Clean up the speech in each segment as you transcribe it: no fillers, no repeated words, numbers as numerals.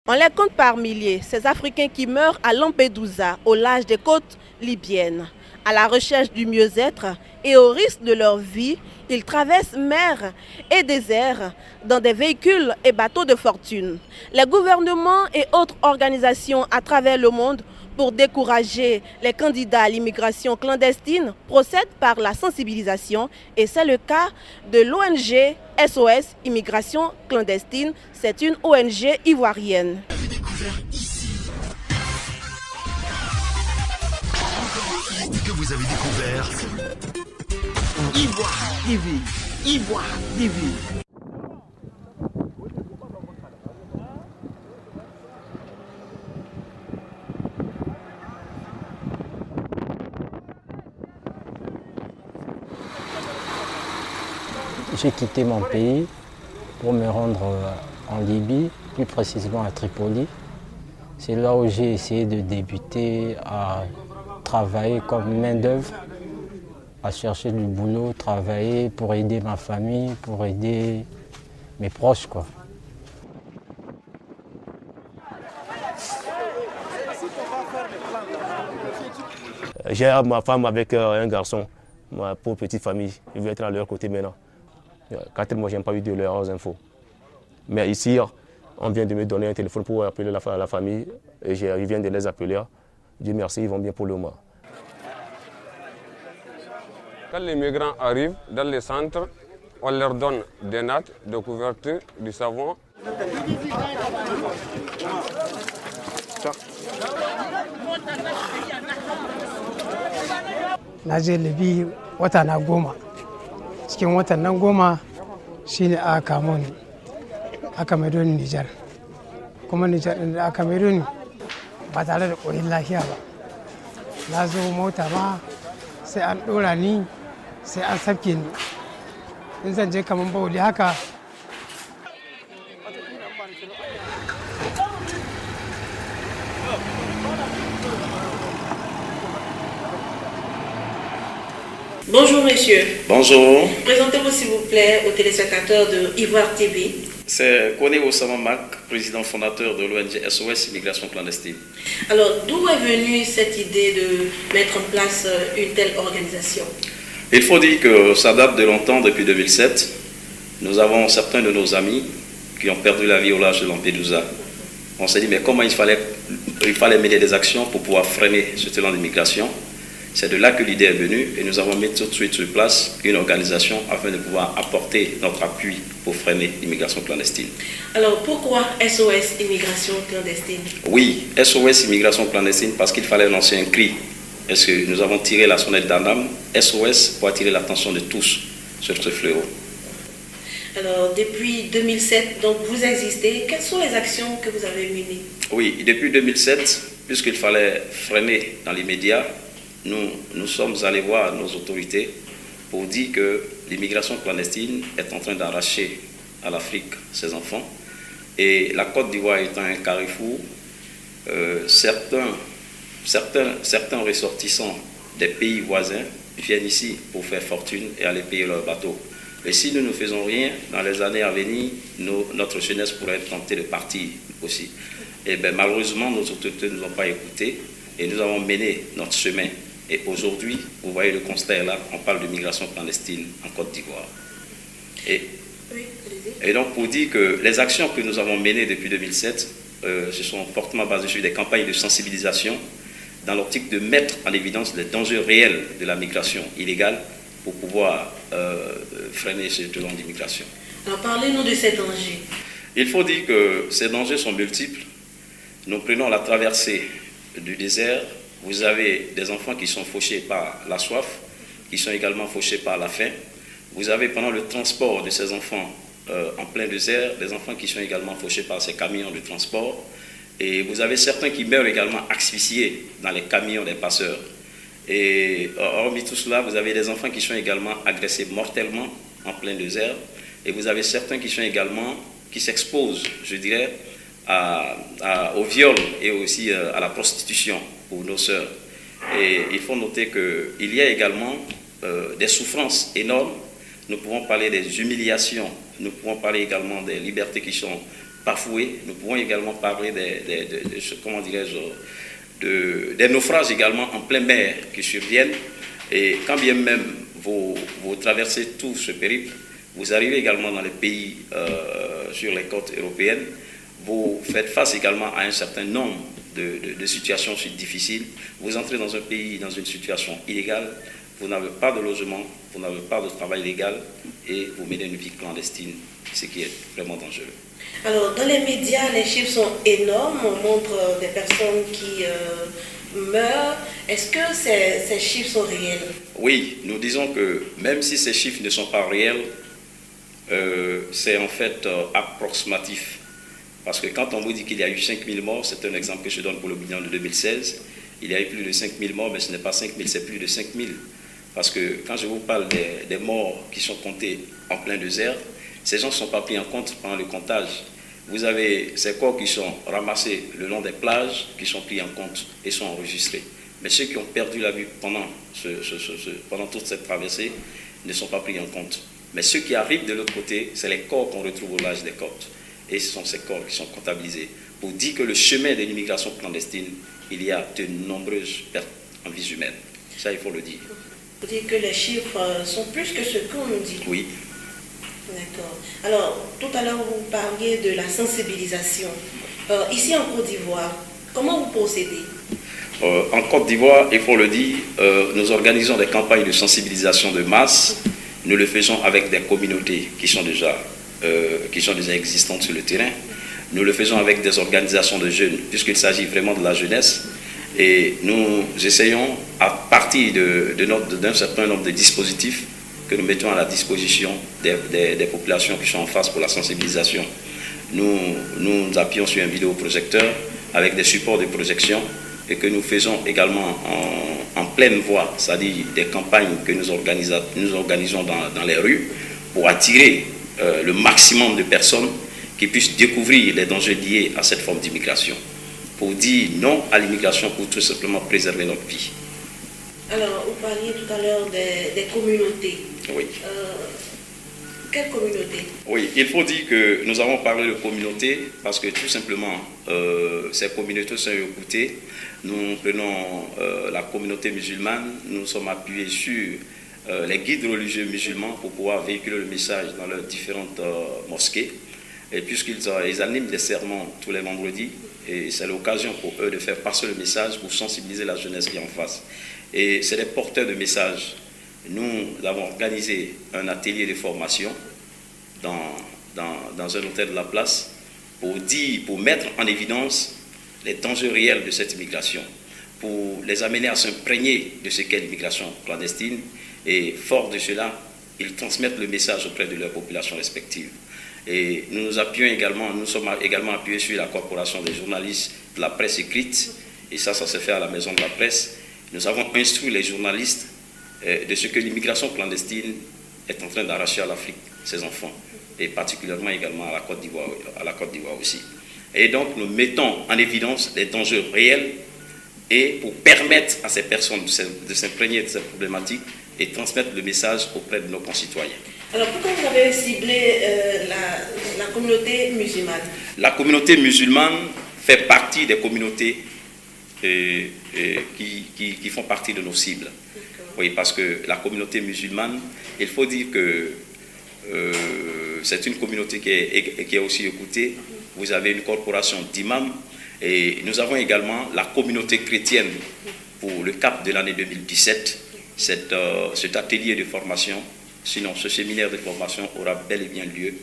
On les compte par milliers, ces Africains qui meurent à Lampedusa, au large des côtes libyennes. À la recherche du mieux-être et au risque de leur vie, ils traversent mer et désert dans des véhicules et bateaux de fortune. Les gouvernements et autres organisations à travers le monde, pour décourager les candidats à l'immigration clandestine, procèdent par la sensibilisation, et c'est le cas de l'ONG SOS Immigration Clandestine. C'est une ONG ivoirienne. Que vous avez découvert Ivoire TV. Ivoire TV. J'ai quitté mon pays pour me rendre en Libye, plus précisément à Tripoli. C'est là où j'ai essayé de débuter à travailler comme main-d'œuvre, à chercher du boulot, travailler pour aider ma famille, pour aider mes proches, quoi. J'ai ma femme avec un garçon, ma pauvre petite famille. Je veux être à leur côté maintenant. Quand moi, je n'ai pas eu de leurs infos. Mais ici, on vient de me donner un téléphone pour appeler la famille. Et je viens de les appeler. Dieu merci, ils vont bien pour le moment. Quand les migrants arrivent dans les centres, on leur donne des nattes, de couverture, du savon. Na je Libi wata na 10. Cikin watan nan 10 shine aka kamo ni, aka maido ni Nijar. Kuma Nijar din da aka maido ni ba tare da koyin lafiya ba. Na zo mota ma sai an dora ni, sai an sabke ni. In zan je kaman bauli haka. Bonjour messieurs. Bonjour. Présentez-vous s'il vous plaît aux téléspectateurs de Ivoire TV. C'est Koné Osama Mak, président fondateur de l'ONG SOS Immigration Clandestine. Alors d'où est venue cette idée de mettre en place une telle organisation? Il faut dire que ça date de longtemps, depuis 2007. Nous avons certains de nos amis qui ont perdu la vie au large de Lampedusa. On s'est dit mais comment il fallait mener des actions pour pouvoir freiner ce talent d'immigration. C'est de là que l'idée est venue et nous avons mis tout de suite sur place une organisation afin de pouvoir apporter notre appui pour freiner l'immigration clandestine. Alors pourquoi SOS Immigration Clandestine? Oui, SOS Immigration Clandestine parce qu'il fallait lancer un cri. Est-ce que nous avons tiré la sonnette d'alarme SOS pour attirer l'attention de tous sur ce fléau. Alors depuis 2007, donc vous existez, quelles sont les actions que vous avez menées? Oui, depuis 2007, puisqu'il fallait freiner dans l'immédiat, nous sommes allés voir nos autorités pour dire que l'immigration clandestine est en train d'arracher à l'Afrique ses enfants. Et la Côte d'Ivoire étant un carrefour, certains ressortissants des pays voisins viennent ici pour faire fortune et aller payer leurs bateaux. Et si nous ne faisons rien, dans les années à venir, notre jeunesse pourrait être tentée de partir aussi. Et bien, malheureusement, nos autorités ne nous ont pas écoutés et nous avons mené notre chemin. Et aujourd'hui, vous voyez le constat est là, on parle de migration clandestine en Côte d'Ivoire. Et donc pour dire que les actions que nous avons menées depuis 2007 se sont fortement basées sur des campagnes de sensibilisation dans l'optique de mettre en évidence les dangers réels de la migration illégale pour pouvoir freiner ce talent d'immigration. Alors parlez-nous de ces dangers. Il faut dire que ces dangers sont multiples. Nous prenons la traversée du désert. Vous avez des enfants qui sont fauchés par la soif, qui sont également fauchés par la faim. Vous avez pendant le transport de ces enfants en plein désert, des enfants qui sont également fauchés par ces camions de transport. Et vous avez certains qui meurent également asphyxiés dans les camions des passeurs. Et hormis tout cela, vous avez des enfants qui sont également agressés mortellement en plein désert. Et vous avez certains qui sont également, qui s'exposent, je dirais, au viol et aussi à la prostitution pour nos sœurs. Et il faut noter qu'il y a également des souffrances énormes. Nous pouvons parler des humiliations, nous pouvons parler également des libertés qui sont bafoués. Nous pouvons également parler des naufrages également en pleine mer qui surviennent. Et quand bien même vous traversez tout ce périple, vous arrivez également dans les pays sur les côtes européennes, vous faites face également à un certain nombre de situations difficiles. Vous entrez dans un pays, dans une situation illégale, vous n'avez pas de logement, vous n'avez pas de travail légal et vous menez une vie clandestine, ce qui est vraiment dangereux. Alors, dans les médias, les chiffres sont énormes. On montre des personnes qui meurent. Est-ce que ces chiffres sont réels? Oui, nous disons que même si ces chiffres ne sont pas réels, c'est en fait approximatif. Parce que quand on vous dit qu'il y a eu 5000 morts, c'est un exemple que je donne pour le bilan de 2016, il y a eu plus de 5000 morts, mais ce n'est pas 5000, c'est plus de 5000. Parce que quand je vous parle des morts qui sont comptés en plein désert, ces gens ne sont pas pris en compte pendant le comptage. Vous avez ces corps qui sont ramassés le long des plages, qui sont pris en compte et sont enregistrés. Mais ceux qui ont perdu la vie pendant toute cette traversée ne sont pas pris en compte. Mais ceux qui arrivent de l'autre côté, c'est les corps qu'on retrouve au large des côtes. Et ce sont ces corps qui sont comptabilisés. Pour dire que le chemin de l'immigration clandestine, il y a de nombreuses pertes en vie humaine. Ça, il faut le dire. Vous dites que les chiffres sont plus que ce qu'on nous dit. Oui. D'accord. Alors, tout à l'heure, vous parliez de la sensibilisation. Ici en Côte d'Ivoire, comment vous procédez? En Côte d'Ivoire, il faut le dire, nous organisons des campagnes de sensibilisation de masse. Nous le faisons avec des communautés qui sont déjà existantes sur le terrain. Nous le faisons avec des organisations de jeunes, puisqu'il s'agit vraiment de la jeunesse. Et nous essayons, à partir d'un certain nombre de dispositifs que nous mettons à la disposition des populations qui sont en face pour la sensibilisation. Nous appuyons sur un vidéoprojecteur avec des supports de projection et que nous faisons également en pleine voie, c'est-à-dire des campagnes que nous organisons dans les rues pour attirer le maximum de personnes qui puissent découvrir les dangers liés à cette forme d'immigration, pour dire non à l'immigration, pour tout simplement préserver notre vie. Alors, vous parliez tout à l'heure des communautés. Oui. Quelle communauté? Oui, il faut dire que nous avons parlé de communauté parce que tout simplement, ces communautés sont écoutées. Nous prenons la communauté musulmane, nous sommes appuyés sur les guides religieux musulmans pour pouvoir véhiculer le message dans leurs différentes mosquées. Et puisqu'ils animent des sermons tous les vendredis, et c'est l'occasion pour eux de faire passer le message pour sensibiliser la jeunesse qui est en face. Et c'est des porteurs de messages. Nous avons organisé un atelier de formation dans un hôtel de la place pour mettre en évidence les dangers réels de cette immigration, pour les amener à s'imprégner de ce qu'est l'immigration clandestine. Et fort de cela, ils transmettent le message auprès de leurs populations respectives. Et nous sommes également appuyés sur la corporation des journalistes de la presse écrite, et ça se fait à la maison de la presse. Nous avons instruit les journalistes de ce que l'immigration clandestine est en train d'arracher à l'Afrique, ses enfants, et particulièrement également à la Côte d'Ivoire aussi. Et donc nous mettons en évidence les dangers réels et pour permettre à ces personnes de s'imprégner de cette problématique et transmettre le message auprès de nos concitoyens. Alors pourquoi vous avez ciblé la communauté musulmane? La communauté musulmane fait partie des communautés qui font partie de nos cibles. Oui, parce que la communauté musulmane, il faut dire que c'est une communauté qui est aussi écoutée. Vous avez une corporation d'imams et nous avons également la communauté chrétienne pour le cap de l'année 2017. Cet atelier de formation, sinon ce séminaire de formation aura bel et bien lieu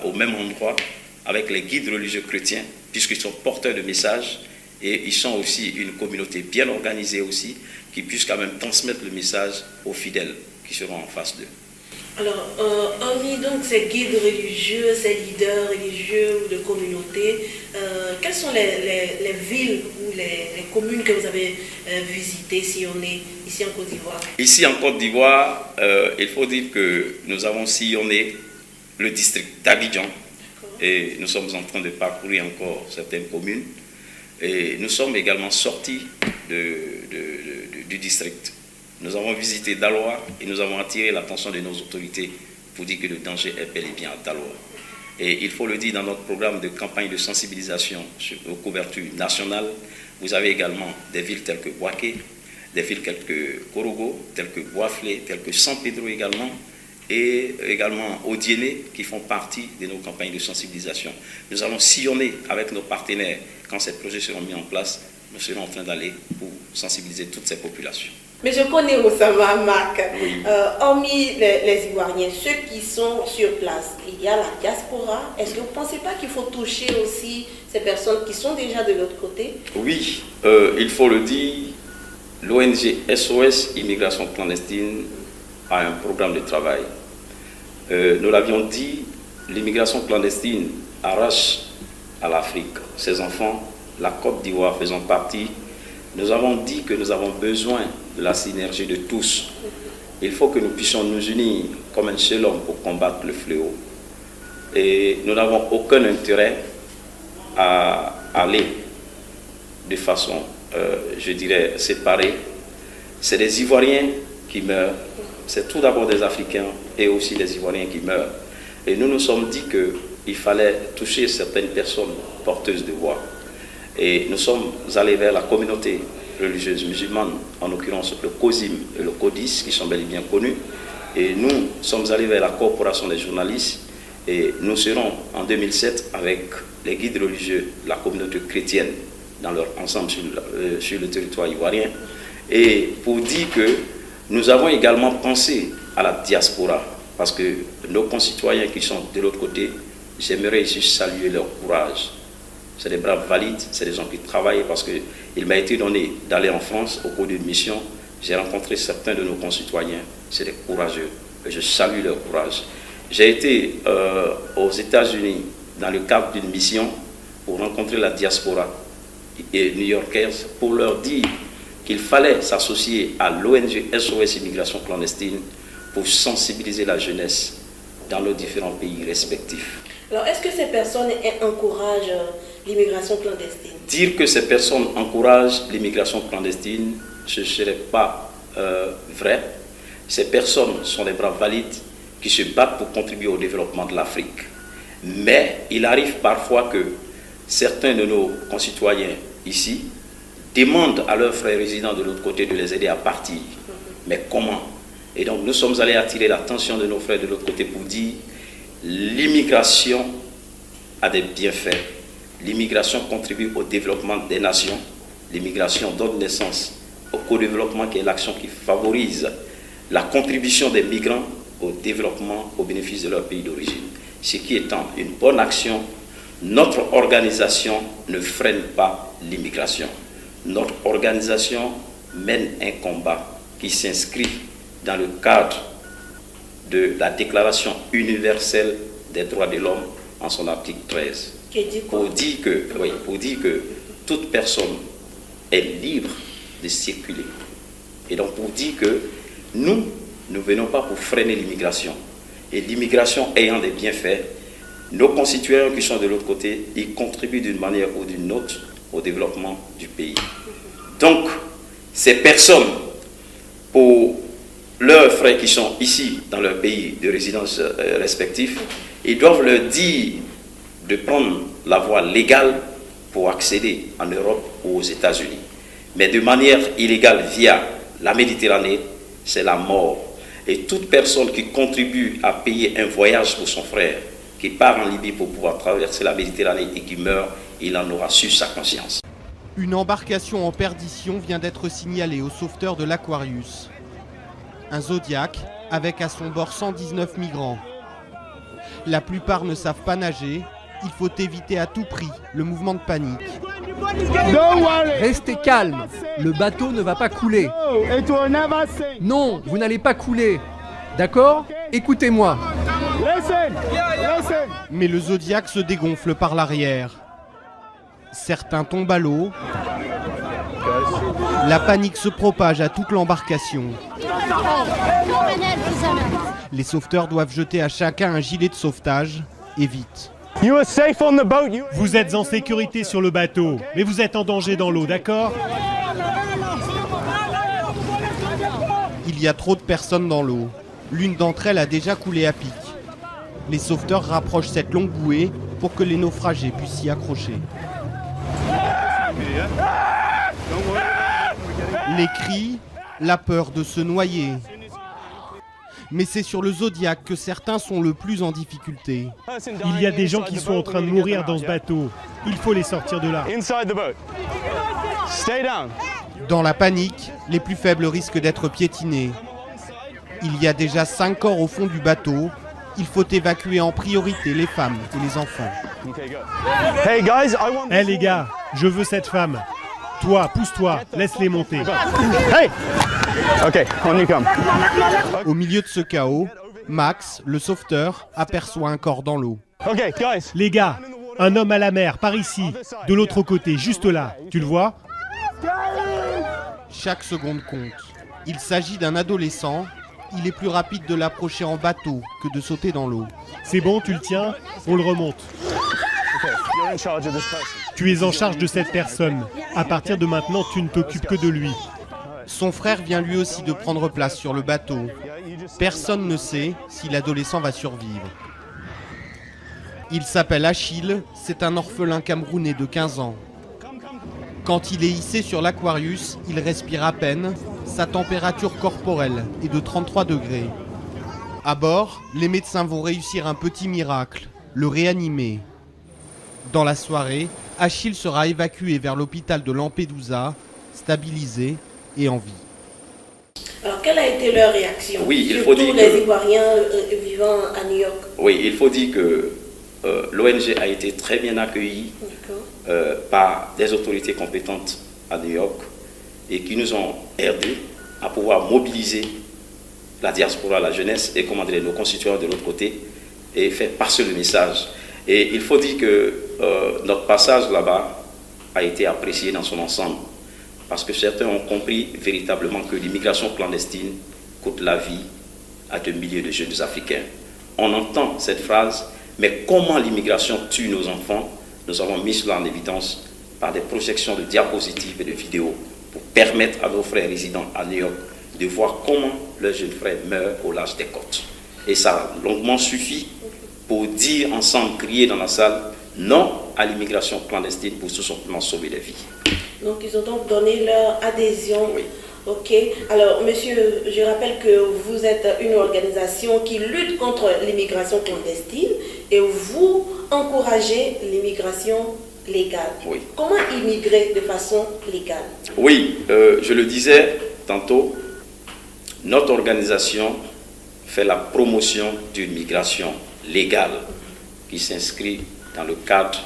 au même endroit avec les guides religieux chrétiens, puisqu'ils sont porteurs de messages et ils sont aussi une communauté bien organisée aussi, qui puisse quand même transmettre le message aux fidèles qui seront en face d'eux. Alors, hormis donc ces guides religieux, ces leaders religieux ou de communautés, quelles sont les villes ou les communes que vous avez visitées si on est ici en Côte d'Ivoire? Ici en Côte d'Ivoire, il faut dire que nous avons sillonné le district d'Abidjan et nous sommes en train de parcourir encore certaines communes et nous sommes également sortis du district. Nous avons visité Daloa et nous avons attiré l'attention de nos autorités pour dire que le danger est bel et bien à Daloa. Et il faut le dire, dans notre programme de campagne de sensibilisation aux couvertures nationales, vous avez également des villes telles que Bouaké, des villes telles que Korogo, telles que Boaflé, telles que San Pedro également, et également Odiéné, qui font partie de nos campagnes de sensibilisation. Nous allons sillonner avec nos partenaires, quand ces projets seront mis en place, nous serons en train d'aller pour sensibiliser toutes ces populations. Mais je connais Oussama, Marc. Oui. Hormis les Ivoiriens, ceux qui sont sur place, il y a la diaspora. Est-ce que vous ne pensez pas qu'il faut toucher aussi ces personnes qui sont déjà de l'autre côté? Oui, il faut le dire, l'ONG SOS Immigration Clandestine a un programme de travail. Nous l'avions dit, l'immigration clandestine arrache à l'Afrique ses enfants, la Côte d'Ivoire faisant partie. Nous avons dit que nous avons besoin de la synergie de tous. Il faut que nous puissions nous unir comme un seul homme pour combattre le fléau. Et nous n'avons aucun intérêt à aller de façon, je dirais, séparée. C'est des Ivoiriens qui meurent. C'est tout d'abord des Africains et aussi des Ivoiriens qui meurent. Et nous nous sommes dit qu'il fallait toucher certaines personnes porteuses de voix. Et nous sommes allés vers la communauté religieuse musulmane, en l'occurrence le COSIM et le CODIS, qui sont bel et bien connus. Et nous sommes allés vers la corporation des journalistes. Et nous serons en 2007 avec les guides religieux, la communauté chrétienne, dans leur ensemble sur le territoire ivoirien. Et pour dire que nous avons également pensé à la diaspora, parce que nos concitoyens qui sont de l'autre côté, j'aimerais ici saluer leur courage. C'est des braves valides, c'est des gens qui travaillent, parce qu'il m'a été donné d'aller en France au cours d'une mission. J'ai rencontré certains de nos concitoyens, c'est des courageux, et je salue leur courage. J'ai été aux États-Unis dans le cadre d'une mission pour rencontrer la diaspora new-yorkaise, pour leur dire qu'il fallait s'associer à l'ONG SOS Immigration Clandestine pour sensibiliser la jeunesse dans nos différents pays respectifs. Alors, est-ce que ces personnes encouragent l'immigration clandestine? Dire que ces personnes encouragent l'immigration clandestine, ce ne serait pas vrai. Ces personnes sont des braves valides qui se battent pour contribuer au développement de l'Afrique. Mais il arrive parfois que certains de nos concitoyens ici demandent à leurs frères résidents de l'autre côté de les aider à partir. Mais comment? Et donc nous sommes allés attirer l'attention de nos frères de l'autre côté pour dire l'immigration a des bienfaits. L'immigration contribue au développement des nations. L'immigration donne naissance au co-développement, qui est l'action qui favorise la contribution des migrants au développement au bénéfice de leur pays d'origine. Ce qui étant une bonne action, notre organisation ne freine pas l'immigration. Notre organisation mène un combat qui s'inscrit dans le cadre de la Déclaration universelle des droits de l'homme en son article 13. Pour dire que toute personne est libre de circuler. Et donc pour dire que nous ne venons pas pour freiner l'immigration. Et l'immigration ayant des bienfaits, nos concitoyens qui sont de l'autre côté, ils contribuent d'une manière ou d'une autre au développement du pays. Donc, ces personnes, pour leurs frères qui sont ici, dans leur pays de résidence respectif, ils doivent leur dire de prendre la voie légale pour accéder en Europe ou aux États-Unis. Mais de manière illégale via la Méditerranée, c'est la mort. Et toute personne qui contribue à payer un voyage pour son frère, qui part en Libye pour pouvoir traverser la Méditerranée et qui meurt, il en aura su sa conscience. Une embarcation en perdition vient d'être signalée aux sauveteurs de l'Aquarius. Un Zodiac avec à son bord 119 migrants. La plupart ne savent pas nager. Il faut éviter à tout prix le mouvement de panique. Restez calme, le bateau ne va pas couler. Non, vous n'allez pas couler. D'accord? Écoutez-moi. Mais le Zodiac se dégonfle par l'arrière. Certains tombent à l'eau. La panique se propage à toute l'embarcation. Les sauveteurs doivent jeter à chacun un gilet de sauvetage, et vite. Vous êtes en sécurité sur le bateau, mais vous êtes en danger dans l'eau, d'accord? Il y a trop de personnes dans l'eau. L'une d'entre elles a déjà coulé à pic. Les sauveteurs rapprochent cette longue bouée pour que les naufragés puissent s'y accrocher. Les cris, la peur de se noyer. Mais c'est sur le Zodiac que certains sont le plus en difficulté. Il y a des gens qui sont en train de mourir dans ce bateau. Il faut les sortir de là. Dans la panique, les plus faibles risquent d'être piétinés. Il y a déjà 5 corps au fond du bateau. Il faut évacuer en priorité les femmes et les enfants. Hé les gars, je veux cette femme. Toi, pousse-toi, laisse-les monter. Au milieu de ce chaos, Max, le sauveteur, aperçoit un corps dans l'eau. Les gars, un homme à la mer, par ici, de l'autre côté, juste là. Tu le vois? Chaque seconde compte. Il s'agit d'un adolescent. Il est plus rapide de l'approcher en bateau que de sauter dans l'eau. C'est bon, tu le tiens? On le remonte. Tu es en charge de cette personne. À partir de maintenant, tu ne t'occupes que de lui. Son frère vient lui aussi de prendre place sur le bateau. Personne ne sait si l'adolescent va survivre. Il s'appelle Achille, c'est un orphelin camerounais de 15 ans. Quand il est hissé sur l'Aquarius, il respire à peine. Sa température corporelle est de 33 degrés. À bord, les médecins vont réussir un petit miracle, le réanimer. Dans la soirée, Achille sera évacué vers l'hôpital de Lampedusa, stabilisé et en vie. Alors, quelle a été leur réaction? Oui, il faut dire les Ivoiriens vivant à New York. Oui, il faut dire que l'ONG a été très bien accueillie par des autorités compétentes à New York et qui nous ont aidés à pouvoir mobiliser la diaspora, la jeunesse et comment dire, nos concitoyens de l'autre côté et faire passer le message. Et il faut dire que notre passage là-bas a été apprécié dans son ensemble parce que certains ont compris véritablement que l'immigration clandestine coûte la vie à de milliers de jeunes Africains. On entend cette phrase, mais comment l'immigration tue nos enfants? Nous avons mis cela en évidence par des projections de diapositives et de vidéos pour permettre à nos frères résidents à New York de voir comment leurs jeunes frères meurent au large des côtes. Et ça a longuement suffi pour dire ensemble, crier dans la salle, non à l'immigration clandestine pour tout simplement sauver des vies. Donc ils ont donc donné leur adhésion. Oui. Ok. Alors monsieur, je rappelle que vous êtes une organisation qui lutte contre l'immigration clandestine et vous encouragez l'immigration légale. Oui. Comment immigrer de façon légale? Oui, je le disais tantôt, notre organisation fait la promotion d'une migration légale qui s'inscrit dans le cadre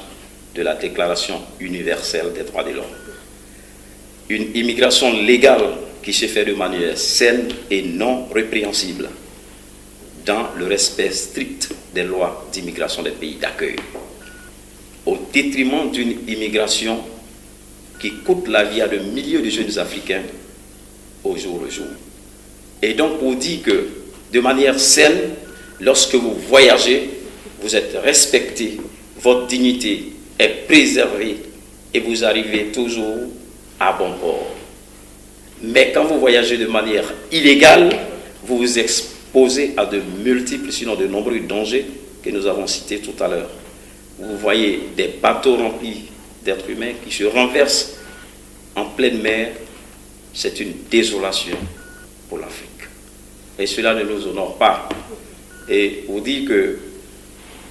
de la Déclaration universelle des droits de l'homme. Une immigration légale qui se fait de manière saine et non répréhensible dans le respect strict des lois d'immigration des pays d'accueil, au détriment d'une immigration qui coûte la vie à de milliers de jeunes Africains au jour le jour. Et donc pour dire que de manière saine, lorsque vous voyagez, vous êtes respecté, votre dignité est préservée et vous arrivez toujours à bon port. Mais quand vous voyagez de manière illégale, vous vous exposez à de multiples, sinon de nombreux dangers que nous avons cités tout à l'heure. Vous voyez des bateaux remplis d'êtres humains qui se renversent en pleine mer. C'est une désolation pour l'Afrique. Et cela ne nous honore pas. Et vous dire que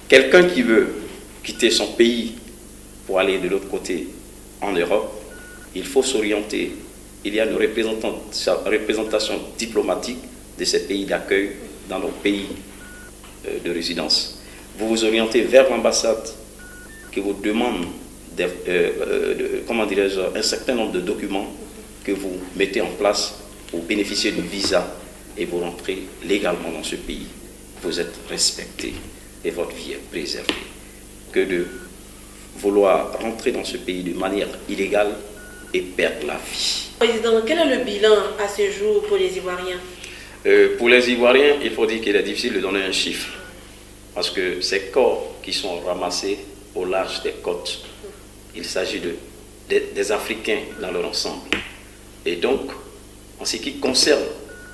quelqu'un qui veut quitter son pays pour aller de l'autre côté en Europe, il faut s'orienter. Il y a une représentation diplomatique de ces pays d'accueil dans nos pays de résidence. Vous vous orientez vers l'ambassade qui vous demande un certain nombre de documents que vous mettez en place pour bénéficier du visa et vous rentrez légalement dans ce pays. Vous êtes respecté et votre vie est préservée. Que de vouloir rentrer dans ce pays de manière illégale et perdre la vie. Président, quel est le bilan à ce jour pour les Ivoiriens? Pour les Ivoiriens, il faut dire qu'il est difficile de donner un chiffre. Parce que ces corps qui sont ramassés au large des côtes, il s'agit des Africains dans leur ensemble. Et donc, en ce qui concerne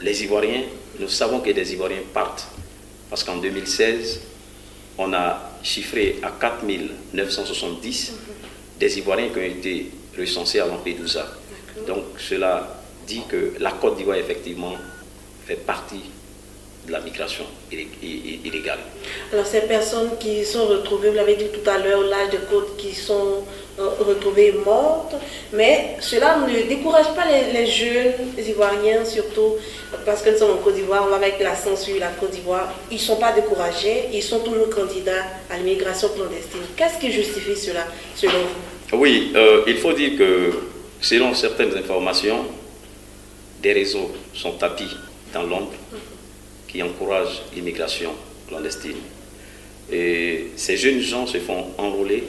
les Ivoiriens, nous savons que des Ivoiriens partent. Parce qu'en 2016, on a chiffré à 4 970 des Ivoiriens qui ont été recensés à Lampedusa. Donc cela dit que la Côte d'Ivoire effectivement fait partie de la migration illégale. Alors ces personnes qui sont retrouvées, vous l'avez dit tout à l'heure, l'âge de côte, qui sont retrouvées mortes, mais cela ne décourage pas les jeunes Ivoiriens, surtout parce que nous sommes en Côte d'Ivoire, avec la censure de la Côte d'Ivoire, ils ne sont pas découragés, ils sont toujours candidats à l'immigration clandestine. Qu'est-ce qui justifie cela, selon vous? Oui, il faut dire que selon certaines informations, des réseaux sont tapis dans l'ombre qui encouragent l'immigration clandestine. Et ces jeunes gens se font enrôler.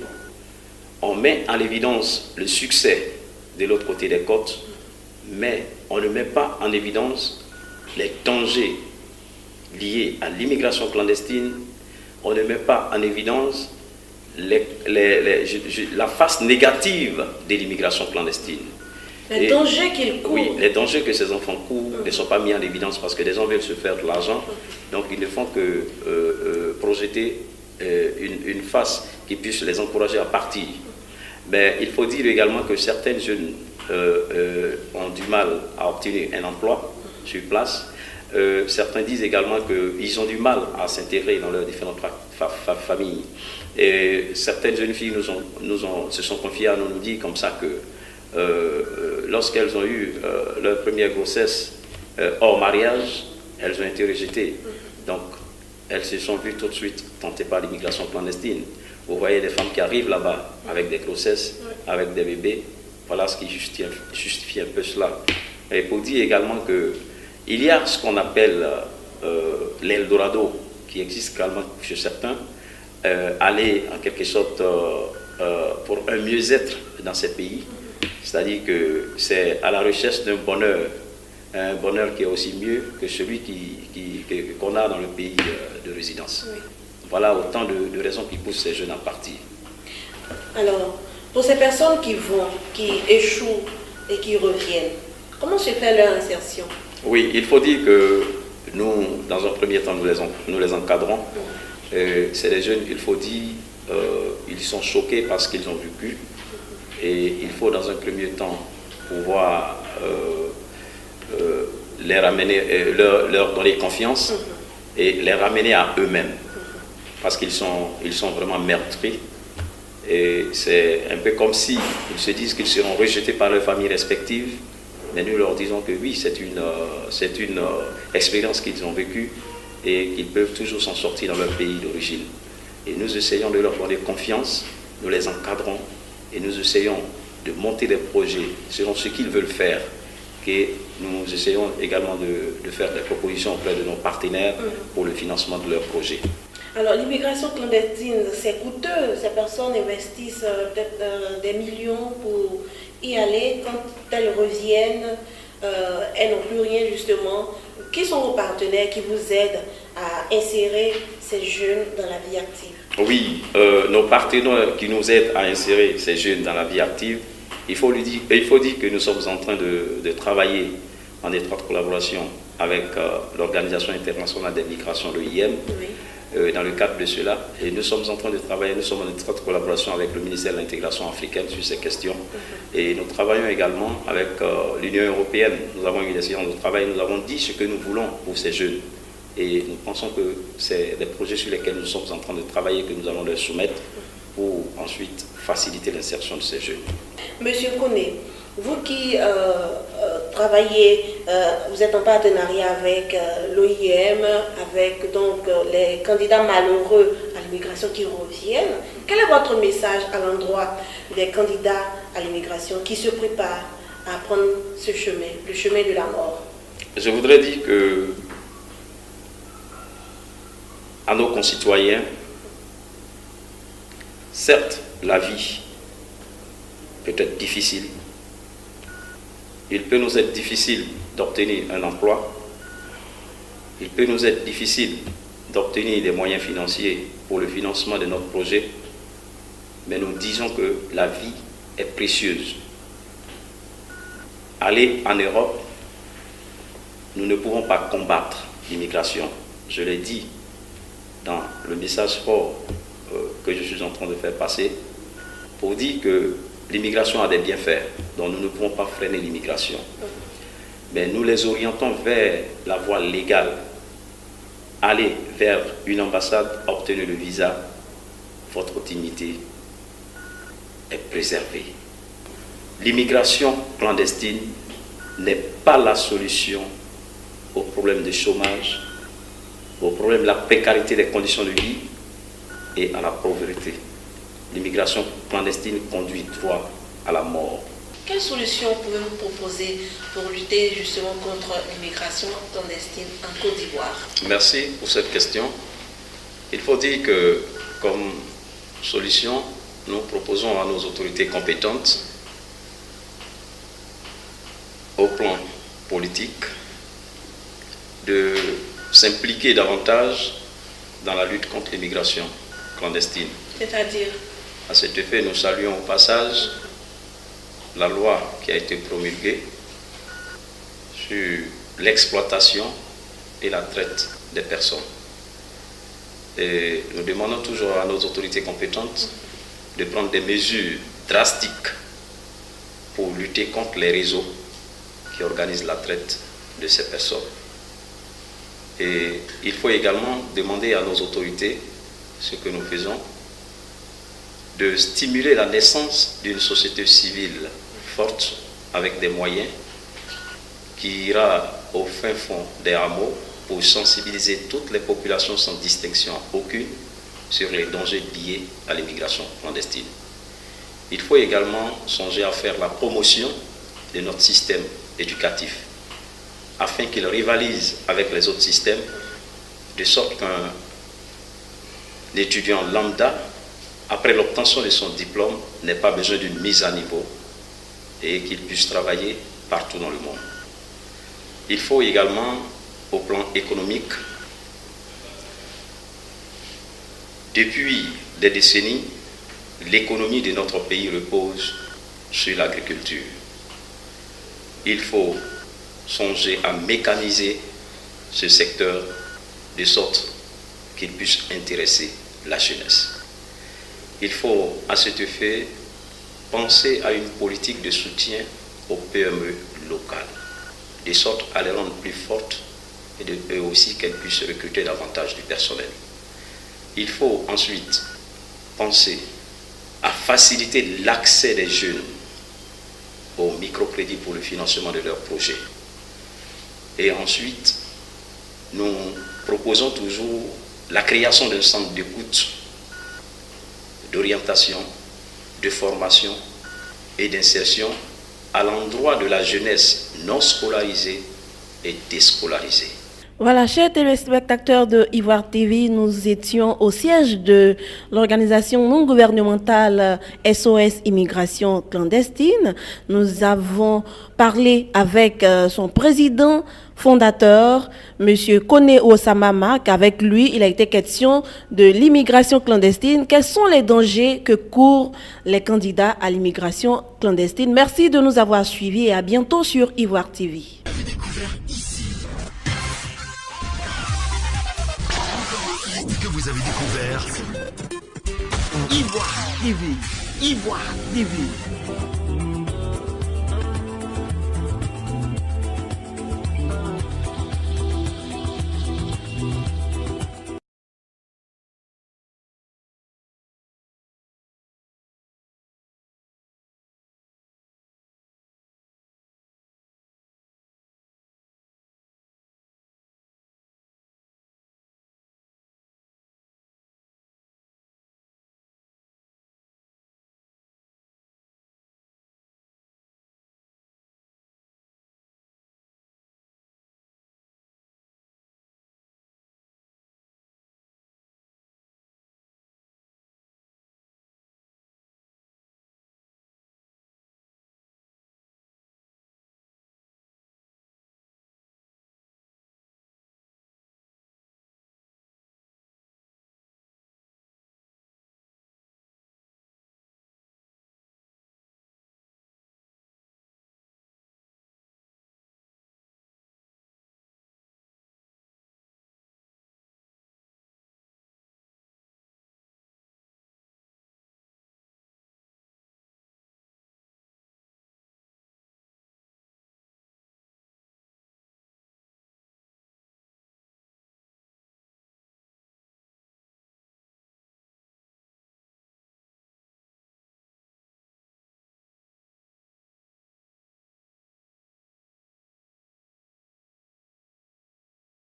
On met en évidence le succès de l'autre côté des côtes, mais on ne met pas en évidence les dangers liés à l'immigration clandestine. On ne met pas en évidence la face négative de l'immigration clandestine. Les dangers qu'ils courent. Oui, les dangers que ces enfants courent ne sont pas mis en évidence parce que les gens veulent se faire de l'argent. Donc ils ne font que projeter une face qui puisse les encourager à partir. Mais il faut dire également que certains jeunes ont du mal à obtenir un emploi sur place. Certains disent également qu'ils ont du mal à s'intégrer dans leurs différentes familles. Et certaines jeunes filles se sont confiées à nous dire comme ça que lorsqu'elles ont eu leur première grossesse hors mariage, elles ont été rejetées. Donc, elles se sont vues tout de suite tentées par l'immigration clandestine. Vous voyez des femmes qui arrivent là-bas avec des grossesses, avec des bébés. Voilà ce qui justifie un peu cela. Et pour dire également qu'il y a ce qu'on appelle l'Eldorado, qui existe également chez certains, aller en quelque sorte pour un mieux-être dans ces pays. C'est-à-dire que c'est à la recherche d'un bonheur, un bonheur qui est aussi mieux que celui qu'on a dans le pays de résidence. Oui. Voilà autant de raisons qui poussent ces jeunes à partir. Alors, pour ces personnes qui échouent et qui reviennent, comment se fait leur insertion? Oui, il faut dire que nous, dans un premier temps, nous les encadrons. C'est des jeunes, il faut dire, ils sont choqués par ce qu'ils ont vécu. Et il faut dans un premier temps pouvoir les ramener, leur donner confiance et les ramener à eux-mêmes. Parce qu'ils sont vraiment meurtris. Et c'est un peu comme si ils se disent qu'ils seront rejetés par leurs familles respectives. Mais nous leur disons que oui, c'est une expérience qu'ils ont vécue et qu'ils peuvent toujours s'en sortir dans leur pays d'origine. Et nous essayons de leur donner confiance, nous les encadrons. Et nous essayons de monter des projets selon ce qu'ils veulent faire. Et nous essayons également de faire des propositions auprès de nos partenaires pour le financement de leurs projets. Alors l'immigration clandestine, c'est coûteux. Ces personnes investissent peut-être des millions pour y aller. Quand elles reviennent, elles n'ont plus rien justement. Qui sont vos partenaires qui vous aident à insérer ces jeunes dans la vie active? Oui, nos partenaires qui nous aident à insérer ces jeunes dans la vie active, il faut dire que nous sommes en train de travailler en étroite collaboration avec l'Organisation internationale des migrations, l'OIM, dans le cadre de cela. Et nous sommes en train de travailler, nous sommes en étroite collaboration avec le ministère de l'Intégration africaine sur ces questions. Et nous travaillons également avec l'Union européenne. Nous avons eu des séances de travail, nous avons dit ce que nous voulons pour ces jeunes. Et nous pensons que c'est des projets sur lesquels nous sommes en train de travailler, que nous allons leur soumettre pour ensuite faciliter l'insertion de ces jeunes. Monsieur Koné, vous qui travaillez, vous êtes en partenariat avec l'OIM, avec donc les candidats malheureux à l'immigration qui reviennent. Quel est votre message à l'endroit des candidats à l'immigration qui se préparent à prendre ce chemin, le chemin de la mort? Je voudrais dire que à nos concitoyens, certes, la vie peut être difficile. Il peut nous être difficile d'obtenir un emploi. Il peut nous être difficile d'obtenir des moyens financiers pour le financement de notre projet. Mais nous disons que la vie est précieuse. Aller en Europe, nous ne pouvons pas combattre l'immigration. Je l'ai dit, dans le message fort que je suis en train de faire passer pour dire que l'immigration a des bienfaits, donc nous ne pouvons pas freiner l'immigration. Mais nous les orientons vers la voie légale, aller vers une ambassade, obtenir le visa, votre dignité est préservée. L'immigration clandestine n'est pas la solution au problème du chômage, au problème de la précarité des conditions de vie et à la pauvreté. L'immigration clandestine conduit droit à la mort. Quelles solutions pouvez-vous proposer pour lutter justement contre l'immigration clandestine en Côte d'Ivoire? Merci pour cette question. Il faut dire que comme solution, nous proposons à nos autorités compétentes, au plan politique, de s'impliquer davantage dans la lutte contre l'immigration clandestine. C'est-à-dire? À cet effet, nous saluons au passage la loi qui a été promulguée sur l'exploitation et la traite des personnes. Et nous demandons toujours à nos autorités compétentes de prendre des mesures drastiques pour lutter contre les réseaux qui organisent la traite de ces personnes. Et il faut également demander à nos autorités, ce que nous faisons, de stimuler la naissance d'une société civile forte avec des moyens qui ira au fin fond des hameaux pour sensibiliser toutes les populations sans distinction aucune sur les dangers liés à l'immigration clandestine. Il faut également songer à faire la promotion de notre système éducatif afin qu'il rivalise avec les autres systèmes de sorte qu'un étudiant lambda, après l'obtention de son diplôme, n'ait pas besoin d'une mise à niveau et qu'il puisse travailler partout dans le monde. Il faut également, au plan économique, depuis des décennies, l'économie de notre pays repose sur l'agriculture. Il faut songer à mécaniser ce secteur de sorte qu'il puisse intéresser la jeunesse. Il faut à cet effet penser à une politique de soutien aux PME locales, de sorte à les rendre plus fortes et aussi qu'elles puissent recruter davantage du personnel. Il faut ensuite penser à faciliter l'accès des jeunes au microcrédit pour le financement de leurs projets. Et ensuite, nous proposons toujours la création d'un centre d'écoute, d'orientation, de formation et d'insertion à l'endroit de la jeunesse non scolarisée et déscolarisée. Voilà, chers téléspectateurs de Ivoire TV, nous étions au siège de l'organisation non gouvernementale SOS Immigration Clandestine. Nous avons parlé avec son président fondateur, M. Kone Osamama, qu'avec lui, il a été question de l'immigration clandestine. Quels sont les dangers que courent les candidats à l'immigration clandestine? Merci de nous avoir suivis et à bientôt sur Ivoire TV. Que vous avez découvert Ivoire TV. Ivoire TV.